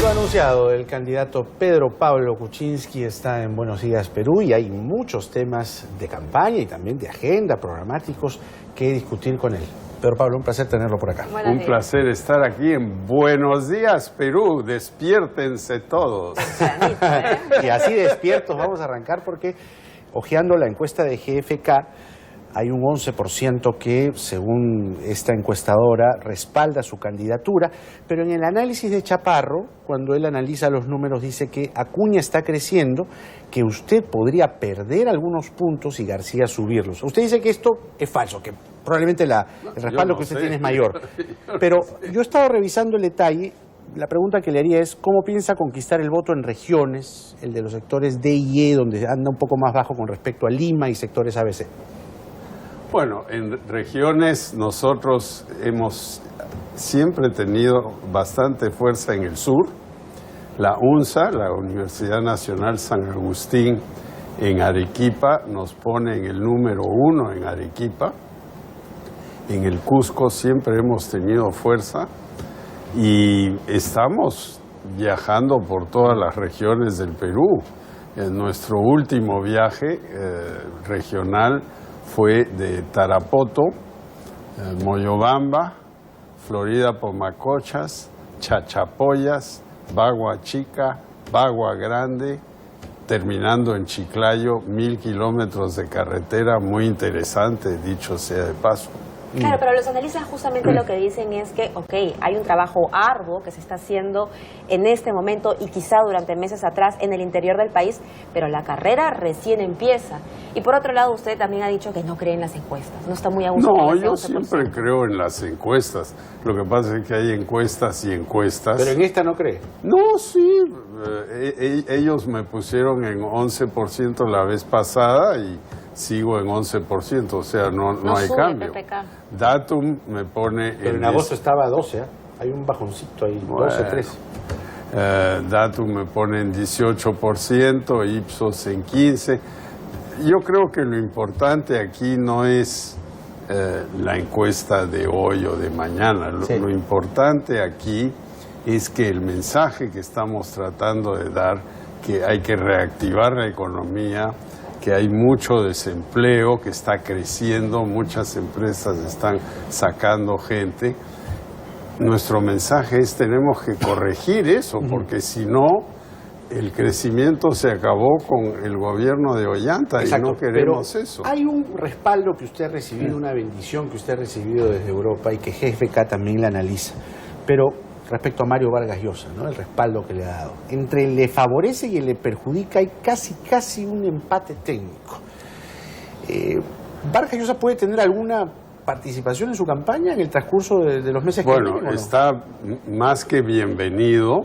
lo anunciado, el candidato Pedro Pablo Kuczynski está en Buenos Días, Perú, y hay muchos temas de campaña y también de agenda, programáticos, que discutir con él. Pedro Pablo, un placer tenerlo por acá. Un placer estar aquí en Buenos Días, Perú. Despiértense todos. Y así despiertos vamos a arrancar porque, hojeando la encuesta de GFK, hay un 11% que, según esta encuestadora, respalda su candidatura, pero en el análisis de Chaparro, cuando él analiza los números, dice que Acuña está creciendo, que usted podría perder algunos puntos y García subirlos. Usted dice que esto es falso, que probablemente el respaldo que usted tiene es mayor. Pero yo he estado revisando el detalle. La pregunta que le haría es, ¿cómo piensa conquistar el voto en regiones, el de los sectores D y E, donde anda un poco más bajo con respecto a Lima y sectores ABC? Bueno, en regiones nosotros hemos siempre tenido bastante fuerza en el sur. La UNSA, la Universidad Nacional San Agustín, en Arequipa, nos pone en el número 1 en Arequipa. En el Cusco siempre hemos tenido fuerza y estamos viajando por todas las regiones del Perú. En nuestro último viaje regional fue de Tarapoto, Moyobamba, Florida Pomacochas, Chachapoyas, Bagua Chica, Bagua Grande, terminando en Chiclayo, 1000 kilómetros de carretera, muy interesante, dicho sea de paso. Claro, pero los analistas justamente lo que dicen es que, hay un trabajo arduo que se está haciendo en este momento y quizá durante meses atrás en el interior del país, pero la carrera recién empieza. Y por otro lado, usted también ha dicho que no cree en las encuestas, no está muy a gusto. No, yo siempre creo en las encuestas. Lo que pasa es que hay encuestas y encuestas. ¿Pero en esta no cree? No, sí. Ellos me pusieron en 11% la vez pasada y sigo en 11%, o sea, no hay sube, cambio. PPK. Datum me pone... Pero en agosto estaba a 12, ¿eh? Hay un bajoncito ahí, bueno, 12, 13. Datum me pone en 18%, Ipsos en 15%. Yo creo que lo importante aquí no es la encuesta de hoy o de mañana. Lo importante aquí es que el mensaje que estamos tratando de dar, que hay que reactivar la economía, que hay mucho desempleo, que está creciendo, muchas empresas están sacando gente. Nuestro mensaje es tenemos que corregir eso, porque si no, el crecimiento se acabó con el gobierno de Ollanta. Exacto, y no queremos eso. Hay un respaldo que usted ha recibido, una bendición que usted ha recibido desde Europa y que GFK también la analiza. Pero respecto a Mario Vargas Llosa, ¿no? El respaldo que le ha dado. Entre le favorece y le perjudica hay casi un empate técnico. ¿Vargas Llosa puede tener alguna participación en su campaña en el transcurso de los meses que vienen? Bueno, está más que bienvenido.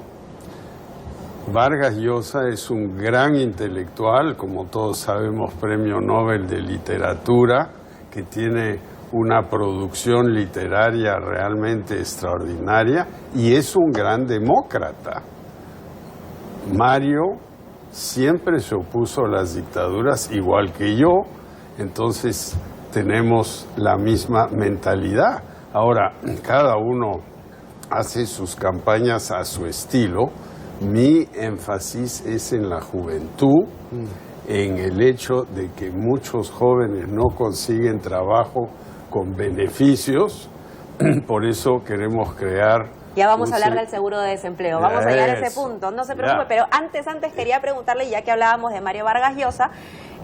Vargas Llosa es un gran intelectual, como todos sabemos, premio Nobel de Literatura, que tiene una producción literaria realmente extraordinaria y es un gran demócrata. Mario siempre se opuso a las dictaduras igual que yo, entonces tenemos la misma mentalidad. Ahora, cada uno hace sus campañas a su estilo. Mi énfasis es en la juventud, en el hecho de que muchos jóvenes no consiguen trabajo con beneficios, por eso queremos crear... Ya vamos a hablar del seguro de desempleo, vamos a llegar a ese punto, no se preocupe, pero antes quería preguntarle, ya que hablábamos de Mario Vargas Llosa,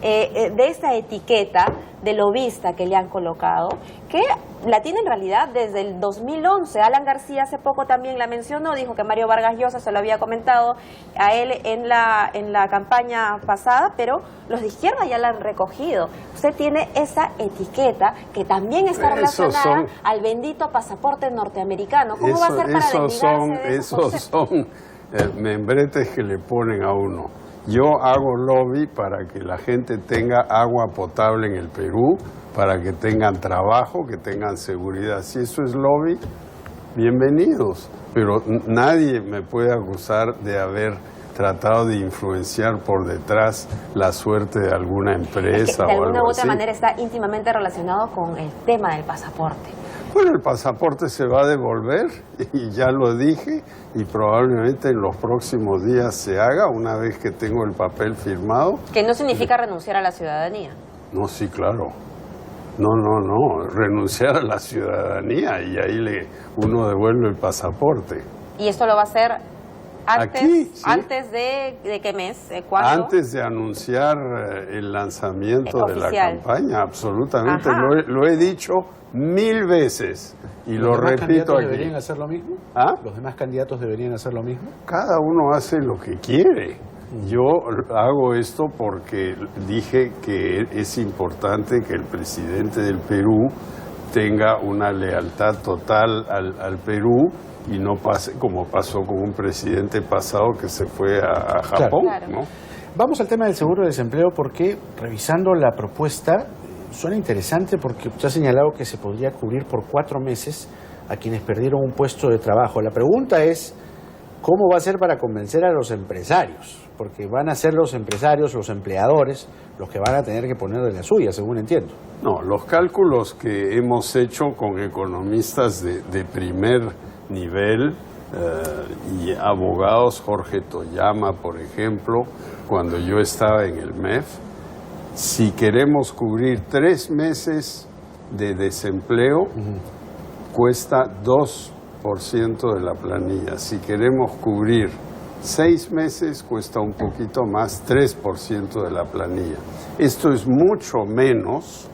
de esta etiqueta de lobista que le han colocado, que la tiene en realidad desde el 2011. Alan García hace poco también la mencionó, dijo que Mario Vargas Llosa se lo había comentado a él en la campaña pasada, pero los de izquierda ya la han recogido. Usted tiene esa etiqueta que también está relacionada al bendito pasaporte norteamericano. ¿Cómo va a ser para desligarse de esos son membretes que le ponen a uno. Yo hago lobby para que la gente tenga agua potable en el Perú, para que tengan trabajo, que tengan seguridad. Si eso es lobby, bienvenidos. Pero nadie me puede acusar de haber tratado de influenciar por detrás la suerte de alguna empresa o algo así. De alguna u otra manera está íntimamente relacionado con el tema del pasaporte. Bueno, el pasaporte se va a devolver, y ya lo dije, y probablemente en los próximos días se haga, una vez que tengo el papel firmado. Que no significa renunciar a la ciudadanía. No, sí, claro. No, renunciar a la ciudadanía, y ahí uno devuelve el pasaporte. ¿Y esto lo va a hacer antes, aquí, sí. antes de qué mes? ¿Cuándo? Antes de anunciar el lanzamiento de la Oficial. campaña, absolutamente. Ajá. Lo he dicho 1000 veces y lo repito aquí. ¿Deberían hacer lo mismo? ¿Ah? ¿Los demás candidatos deberían hacer lo mismo? Cada uno hace lo que quiere. Yo hago esto porque dije que es importante que el presidente del Perú tenga una lealtad total al Perú y no pase como pasó con un presidente pasado que se fue a Japón, Claro. ¿no? Vamos al tema del seguro de desempleo porque, revisando la propuesta, suena interesante porque usted ha señalado que se podría cubrir por 4 meses a quienes perdieron un puesto de trabajo. La pregunta es, ¿cómo va a ser para convencer a los empresarios? Porque van a ser los empresarios, los empleadores, los que van a tener que poner de la suya, según entiendo. No, los cálculos que hemos hecho con economistas de primer nivel y abogados, Jorge Toyama, por ejemplo, cuando yo estaba en el MEF, si queremos cubrir 3 meses de desempleo, cuesta 2% de la planilla. Si queremos cubrir 6 meses, cuesta un poquito más, 3% de la planilla. Esto es mucho menos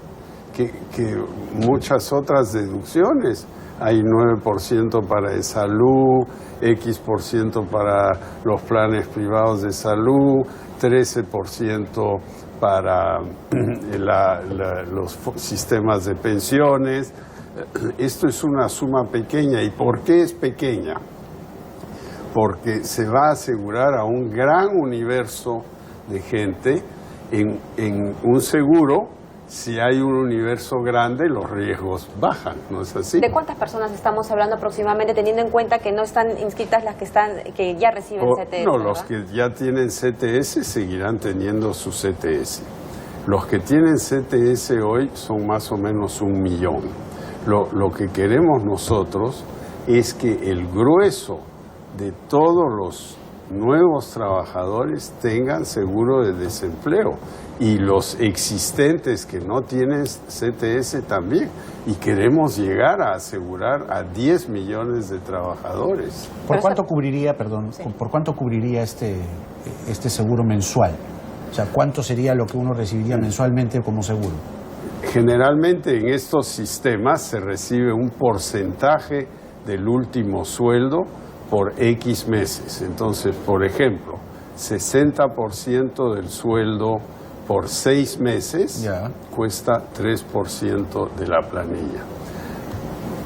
que muchas otras deducciones. Hay 9% para de salud, X% para los planes privados de salud, 13% para los sistemas de pensiones. Esto es una suma pequeña. ¿Y por qué es pequeña? Porque se va a asegurar a un gran universo de gente en un seguro. Si hay un universo grande, los riesgos bajan, ¿no es así? ¿De cuántas personas estamos hablando aproximadamente, teniendo en cuenta que no están inscritas las que ya reciben CTS? No, ¿verdad? los que ya tienen CTS seguirán teniendo su CTS. Los que tienen CTS hoy son más o menos 1 millón. Lo que queremos nosotros es que el grueso de todos los nuevos trabajadores tengan seguro de desempleo y los existentes que no tienen CTS también. Y queremos llegar a asegurar a 10 millones de trabajadores. ¿Por cuánto cubriría, perdón, por cuánto cubriría este seguro mensual? O sea, ¿cuánto sería lo que uno recibiría mensualmente como seguro? Generalmente en estos sistemas se recibe un porcentaje del último sueldo por X meses. Entonces, por ejemplo, 60% del sueldo por 6 meses cuesta 3% de la planilla.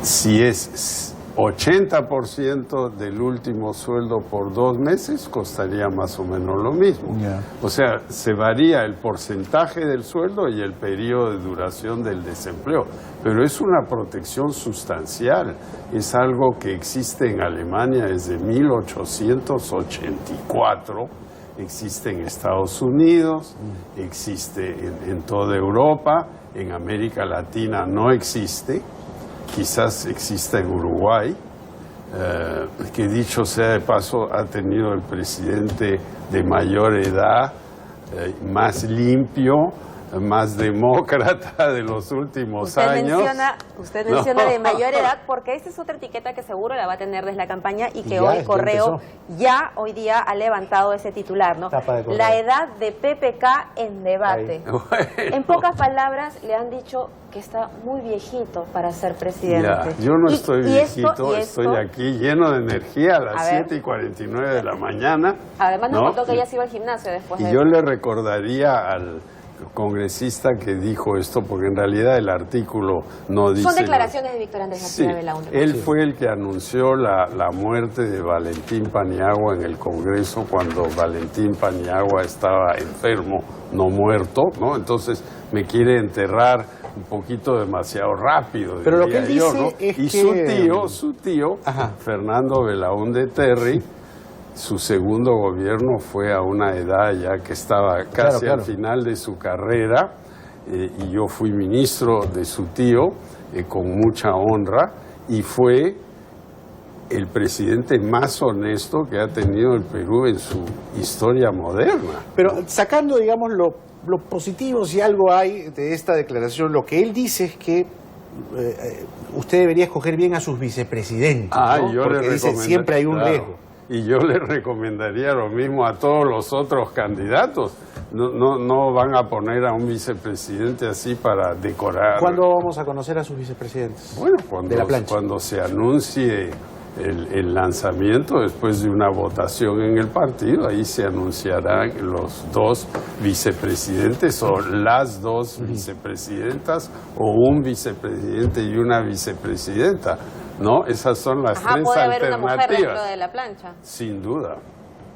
Si es 80% del último sueldo por 2 meses, costaría más o menos lo mismo. O sea, se varía el porcentaje del sueldo y el periodo de duración del desempleo. Pero es una protección sustancial. Es algo que existe en Alemania desde 1884. Existe en Estados Unidos, existe en toda Europa, en América Latina no existe, quizás exista en Uruguay, que dicho sea de paso ha tenido el presidente de mayor edad, más limpio, más demócrata de los últimos años. Usted menciona de mayor edad porque esta es otra etiqueta que seguro la va a tener desde la campaña y que hoy Correo hoy día ha levantado ese titular, ¿no? La edad de PPK en debate. Bueno. En pocas palabras le han dicho que está muy viejito para ser presidente. Yo no estoy viejito, estoy aquí lleno de energía a las 7:49 de la mañana. Además nos contó que ya se iba al gimnasio después de yo le recordaría al congresista que dijo esto, porque en realidad el artículo no dice... Son declaraciones de Víctor Andrés García Belaúnde. Él fue el que anunció la muerte de Valentín Paniagua en el Congreso cuando Valentín Paniagua estaba enfermo, no muerto, ¿no? Entonces me quiere enterrar un poquito demasiado rápido. Pero lo que él dice es y que... su tío, Fernando Belaúnde Terry, su segundo gobierno fue a una edad ya que estaba casi al final de su carrera, y yo fui ministro de su tío, con mucha honra, y fue el presidente más honesto que ha tenido el Perú en su historia moderna. Pero sacando, digamos, lo positivo, si algo hay de esta declaración, lo que él dice es que usted debería escoger bien a sus vicepresidentes, ¿no? Yo porque dice siempre hay un riesgo. Y yo le recomendaría lo mismo a todos los otros candidatos. No van a poner a un vicepresidente así para decorar. ¿Cuándo vamos a conocer a sus vicepresidentes? Bueno, de la plancha. cuando se anuncie el lanzamiento, después de una votación en el partido, ahí se anunciarán los dos vicepresidentes o las dos vicepresidentas o un vicepresidente y una vicepresidenta, ¿no? Esas son las tres puede haber alternativas. una mujer dentro de la plancha. Sin duda.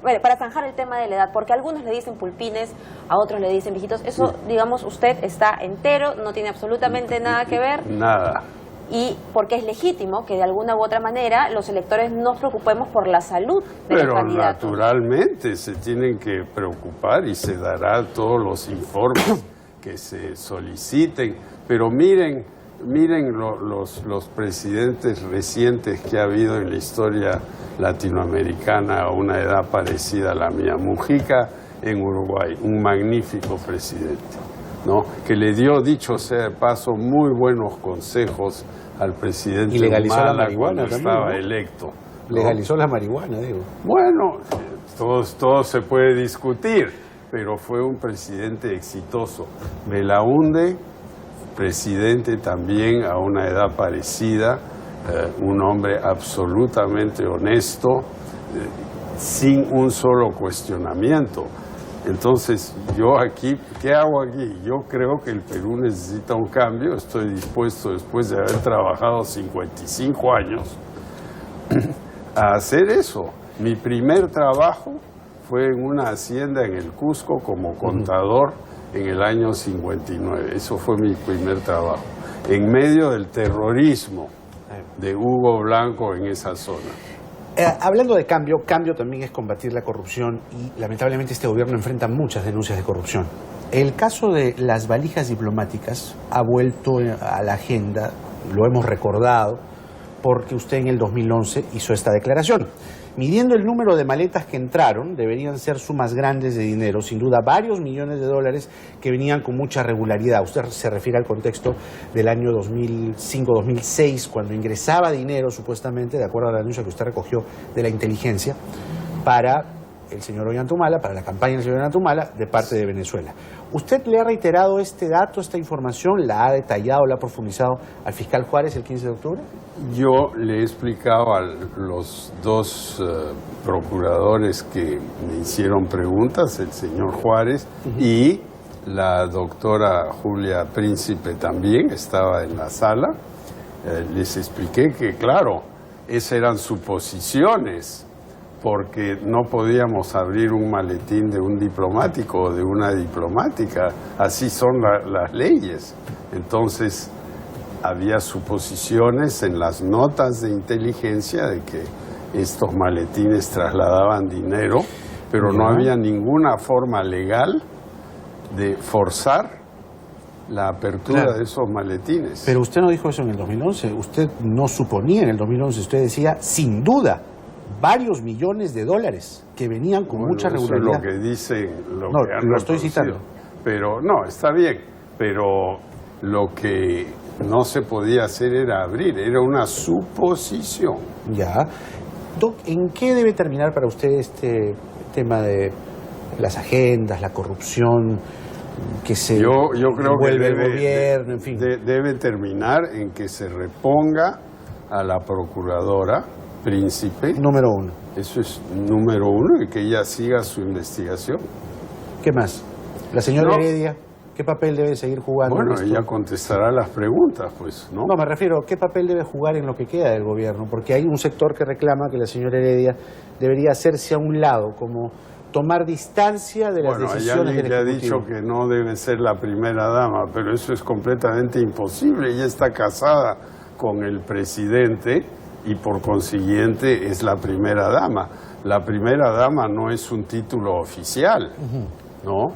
Bueno, para zanjar el tema de la edad, porque a algunos le dicen pulpines, a otros le dicen viejitos, eso, digamos, usted está entero, no tiene absolutamente nada que ver. Nada. Y porque es legítimo que de alguna u otra manera los electores nos preocupemos por la salud de los candidatos. Pero naturalmente se tienen que preocupar y se dará todos los informes que se soliciten. Pero miren los presidentes recientes que ha habido en la historia latinoamericana a una edad parecida a la mía. Mujica en Uruguay, un magnífico presidente, ¿no? Que le dio, dicho sea de paso, muy buenos consejos al presidente y legalizó Humala la marihuana cuando también, estaba ¿no? electo, ¿no? Legalizó la marihuana, digo. Bueno, todo se puede discutir, pero fue un presidente exitoso. Belaúnde, presidente también a una edad parecida, un hombre absolutamente honesto, sin un solo cuestionamiento. Entonces, yo aquí, ¿qué hago aquí? Yo creo que el Perú necesita un cambio. Estoy dispuesto, después de haber trabajado 55 años, a hacer eso. Mi primer trabajo fue en una hacienda en el Cusco como contador en el año 59. Eso fue mi primer trabajo, en medio del terrorismo de Hugo Blanco en esa zona. Hablando de cambio también es combatir la corrupción y lamentablemente este gobierno enfrenta muchas denuncias de corrupción. El caso de las valijas diplomáticas ha vuelto a la agenda, lo hemos recordado, porque usted en el 2011 hizo esta declaración. Midiendo el número de maletas que entraron, deberían ser sumas grandes de dinero, sin duda varios millones de dólares que venían con mucha regularidad. Usted se refiere al contexto del año 2005-2006, cuando ingresaba dinero, supuestamente, de acuerdo a la denuncia que usted recogió de la inteligencia, para el señor Ollantumala, para la campaña del señor Ollantumala, de parte de Venezuela. ¿Usted le ha reiterado este dato, esta información, la ha detallado, la ha profundizado al fiscal Juárez el 15 de octubre? Yo le he explicado a los dos procuradores que me hicieron preguntas, el señor Juárez y la doctora Julia Príncipe también, estaba en la sala. Les expliqué que, claro, esas eran suposiciones, porque no podíamos abrir un maletín de un diplomático o de una diplomática. Así son las leyes. Entonces, había suposiciones en las notas de inteligencia de que estos maletines trasladaban dinero, pero no había ninguna forma legal de forzar la apertura de esos maletines. Pero usted no dijo eso en el 2011, usted no suponía en el 2011, usted decía, sin duda, varios millones de dólares que venían con mucha regularidad. Eso es lo que dicen, lo estoy citando. Pero no, está bien, pero lo que no se podía hacer era abrir, era una suposición. Ya. Doc, ¿en qué debe terminar para usted este tema de las agendas, la corrupción, que se yo creo envuelve que el gobierno, en fin? Debe terminar en que se reponga a la procuradora Príncipe. Número uno. Eso es número uno, y que ella siga su investigación. ¿Qué más? La señora Heredia, ¿qué papel debe seguir jugando? Bueno, en esto? ella contestará las preguntas, pues, ¿no? No, me refiero, ¿qué papel debe jugar en lo que queda del gobierno? Porque hay un sector que reclama que la señora Heredia debería hacerse a un lado, como tomar distancia de las decisiones del Ejecutivo. Bueno, ya ha dicho que no debe ser la primera dama, pero eso es completamente imposible. Ella está casada con el presidente y por consiguiente es la primera dama. La primera dama no es un título oficial, ¿no?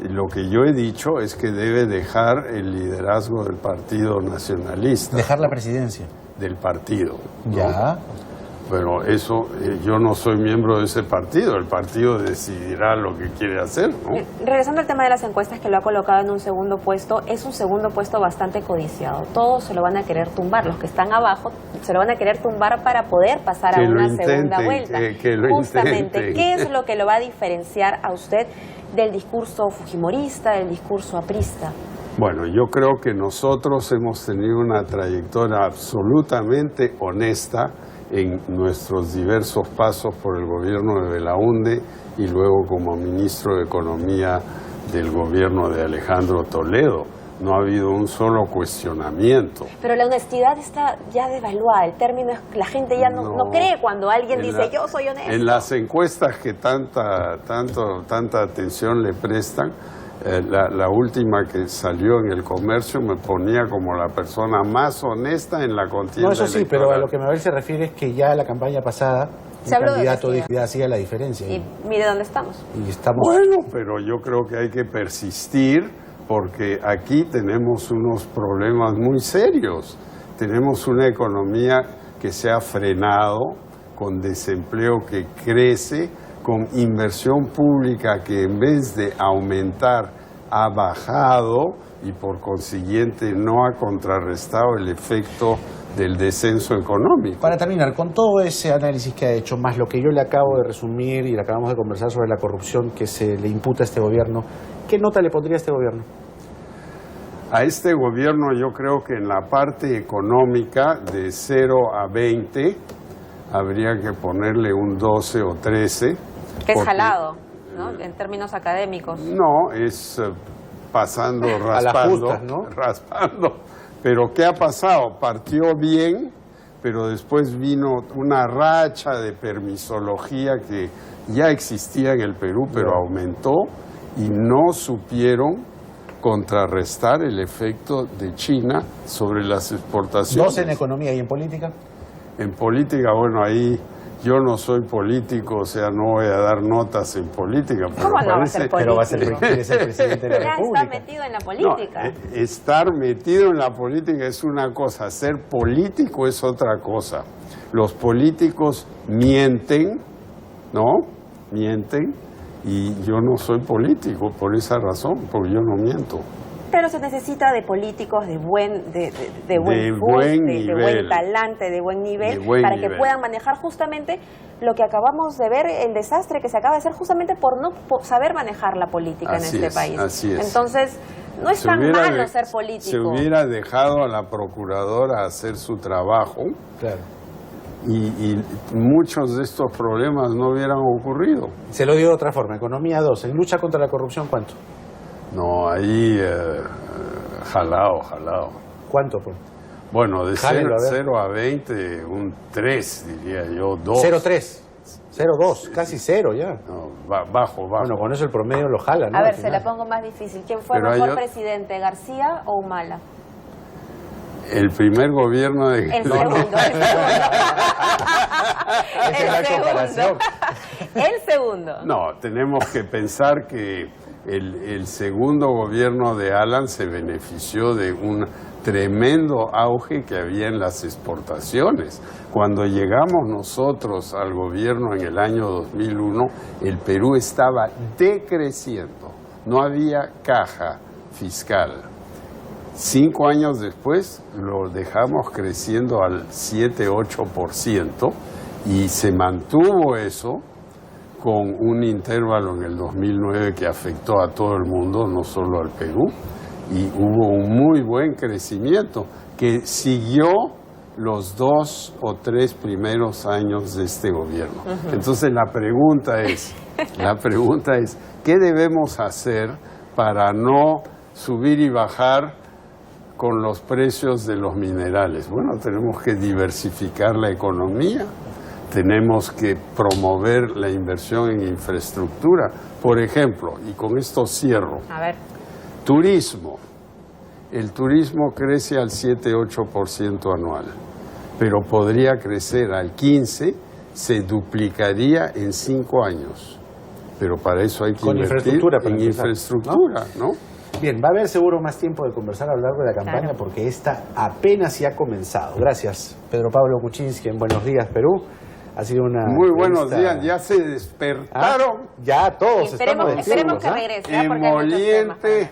Lo que yo he dicho es que debe dejar el liderazgo del Partido Nacionalista. Dejar la presidencia. Del partido, ¿no? Ya. Pero eso, yo no soy miembro de ese partido, el partido decidirá lo que quiere hacer, ¿no? Regresando al tema de las encuestas, que lo ha colocado en un segundo puesto, es un segundo puesto bastante codiciado. Todos se lo van a querer tumbar, los que están abajo se lo van a querer tumbar para poder pasar a una segunda vuelta. Que lo Justamente, intenten. ¿qué es lo que lo va a diferenciar a usted del discurso fujimorista, del discurso aprista? Bueno, yo creo que nosotros hemos tenido una trayectoria absolutamente honesta en nuestros diversos pasos por el gobierno de Belaúnde y luego como ministro de Economía del gobierno de Alejandro Toledo. No ha habido un solo cuestionamiento. Pero la honestidad está ya devaluada. El término es, la gente ya no cree cuando alguien dice yo soy honesto. En las encuestas que tanta atención le prestan, la última que salió en El Comercio me ponía como la persona más honesta en la contienda. No, eso sí, electoral. pero a lo que Mabel se refiere es que ya la campaña pasada Se un habló de candidato honestidad. ya hacía la diferencia. Y mire dónde estamos. Y estamos... Bueno, pero yo creo que hay que persistir porque aquí tenemos unos problemas muy serios. Tenemos una economía que se ha frenado, con desempleo que crece, con inversión pública que en vez de aumentar ha bajado y por consiguiente no ha contrarrestado el efecto del descenso económico. Para terminar, con todo ese análisis que ha hecho, más lo que yo le acabo de resumir y le acabamos de conversar sobre la corrupción que se le imputa a este gobierno, ¿qué nota le pondría a este gobierno? A este gobierno yo creo que en la parte económica de 0 a 20 habría que ponerle un 12 o 13. Que es porque, jalado, ¿no? En términos académicos. No, es pasando, A las raspando, justas, ¿no? raspando. Pero ¿qué ha pasado? Partió bien, pero después vino una racha de permisología que ya existía en el Perú, pero aumentó y no supieron contrarrestar el efecto de China sobre las exportaciones. ¿Dos en economía y en política? En política, bueno, ahí yo no soy político, o sea, no voy a dar notas en política. Pero ¿Cómo no va a ser político? Pero va a ser, quiere ser presidente de la Ya República. está metido en la política. No, estar metido en la política es una cosa, ser político es otra cosa. Los políticos mienten, ¿no? Mienten, y yo no soy político por esa razón, porque yo no miento. Pero se necesita de políticos de buen talante, de buen nivel, para que puedan manejar justamente lo que acabamos de ver, el desastre que se acaba de hacer justamente por no saber manejar la política en este país. Así es. Entonces, no es tan malo ser político. Se hubiera dejado a la procuradora hacer su trabajo, Claro. y muchos de estos problemas no hubieran ocurrido. Se lo digo de otra forma, economía 2, en lucha contra la corrupción, ¿cuánto? No, ahí jalao. ¿Cuánto, pues? Bueno, de Jálelo, a ver. 0 a 20, un 3, diría yo, 2. 0,3, 0,2, casi 0 ya. No, bajo. Bueno, con eso el promedio lo jala, ¿no? A ver, Al se final. la pongo más difícil. ¿Quién fue Pero mejor hay presidente, García o Humala? El primer gobierno de... El segundo. Esa es la comparación. El segundo. No, tenemos que pensar que el segundo gobierno de Alan se benefició de un tremendo auge que había en las exportaciones. Cuando llegamos nosotros al gobierno en el año 2001, el Perú estaba decreciendo, no había caja fiscal. 5 años después lo dejamos creciendo al 7-8% y se mantuvo eso con un intervalo en el 2009 que afectó a todo el mundo, no solo al Perú, y hubo un muy buen crecimiento que siguió los 2 o 3 primeros años de este gobierno. Entonces la pregunta es, ¿qué debemos hacer para no subir y bajar con los precios de los minerales? Bueno, tenemos que diversificar la economía, tenemos que promover la inversión en infraestructura. Por ejemplo, y con esto cierro, A ver. turismo. El turismo crece al 7-8% anual, pero podría crecer al 15%, se duplicaría en 5 años. pero para eso hay que Con invertir infraestructura, para en empezar, infraestructura, ¿no? Bien, va a haber seguro más tiempo de conversar a lo largo de la campaña Claro. porque esta apenas se ha comenzado. Gracias, Pedro Pablo Kuczynski en Buenos Días, Perú. Ha sido una Muy buenos entrevista- días, ya se despertaron. Ya todos Esperemos estamos que despiertos, ¿ah? regrese, porque hay muchos temas. Emoliente.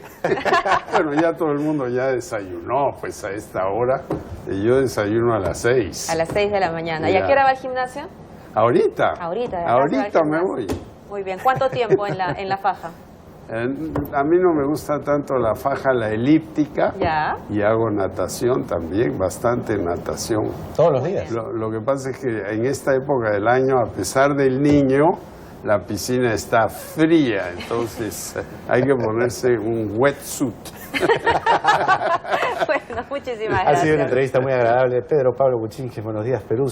Bueno, ya todo el mundo ya desayunó, pues a esta hora. Y yo desayuno a las 6. A las 6 de la mañana. ¿Y Ya. a qué hora va al gimnasio? Ahorita. Ahorita, ¿verdad? Ahorita Se va me al voy. gimnasio. Muy bien. ¿Cuánto tiempo en la faja? A mí no me gusta tanto la faja, la elíptica. Ya. Y hago natación también, bastante natación. Todos los días. Lo que pasa es que en esta época del año, a pesar del niño, la piscina está fría, entonces hay que ponerse un wetsuit. Bueno, muchísimas Ha gracias. sido una entrevista muy agradable. Pedro Pablo Kuczynski, Buenos Días, Perú.